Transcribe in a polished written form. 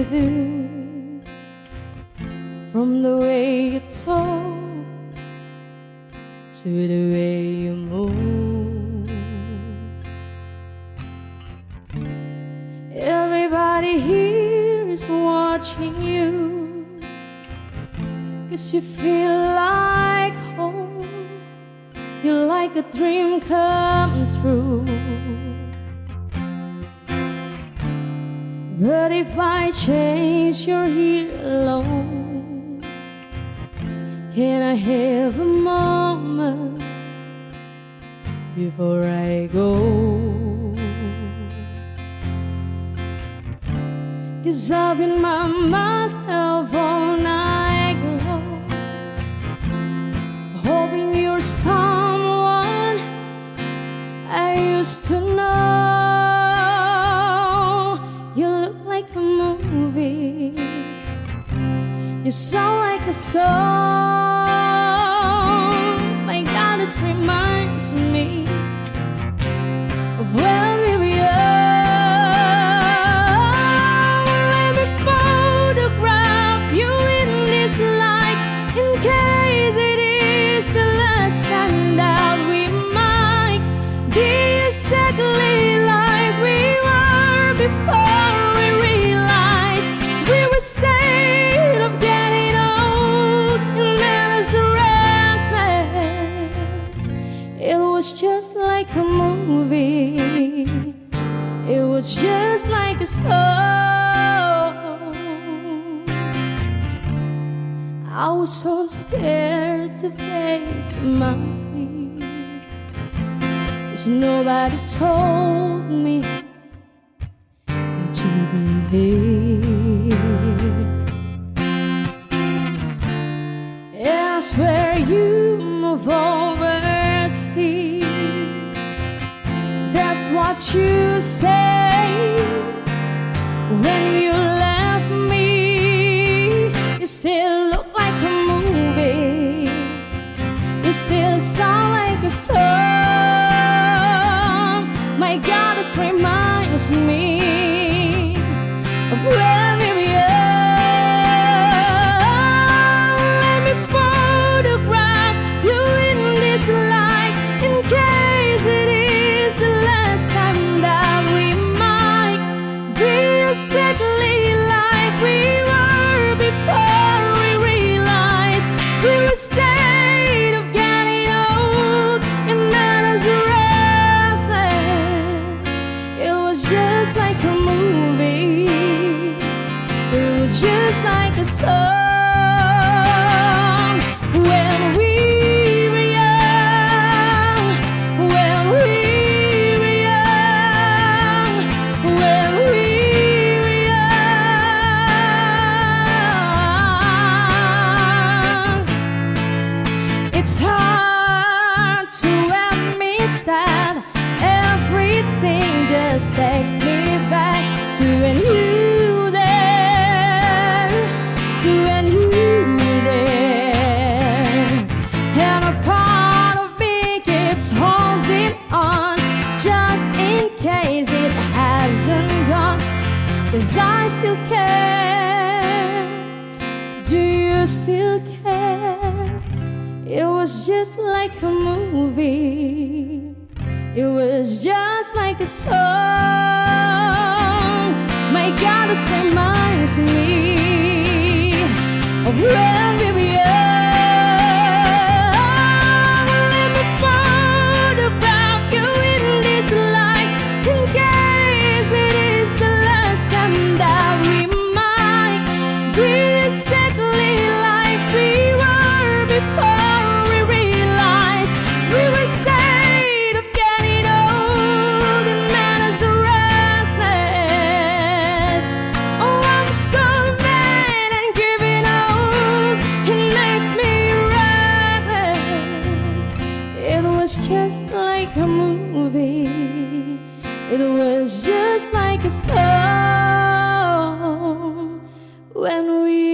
with you, from the way you talk to the way you move. Everybody here is watching you, 'cause you feel like home. You're like a dream come true. But if by chance you're here alone, can I have a moment before I go? 'Cause I've been by myself all night long, hoping you're someone I used to know. You look like a movie, you sound like a song. My God, this reminds me of when we were young. Let me photograph you in this light, in case it is the last time that we might be exactly like we were before we realized we were scared of getting old and then us restless. It was just like a movie, it was just like a song. I was so scared to face my fear, 'cause nobody told me that you'd be here. And I swear you move overseas, that's what you say when you left me. You still look like a movie, you still sound like a song. My God, this reminds me of when we were young. Let me photograph you in this light, in case it is the last time that we might be exactly like we were before we realized we were scared of getting old and not as restless. It was just like a movie, it was just like a song. When we were young, when we were young, when we were young. It's hard to admit that everything just takes me back to when you there, to when you there. And a part of me keeps holding on, just in case it hasn't gone, 'cause I still care. Do you still care? It was just like a movie, it was just like a song. My God, this reminds me of when we were young. Let me photograph you in this light, in case it is the last time that we might be exactly like we were before we realized we were scared of getting old and not as restless. Oh, I'm so mad and giving up, it makes me restless. It was just like a movie, it was just like a song when we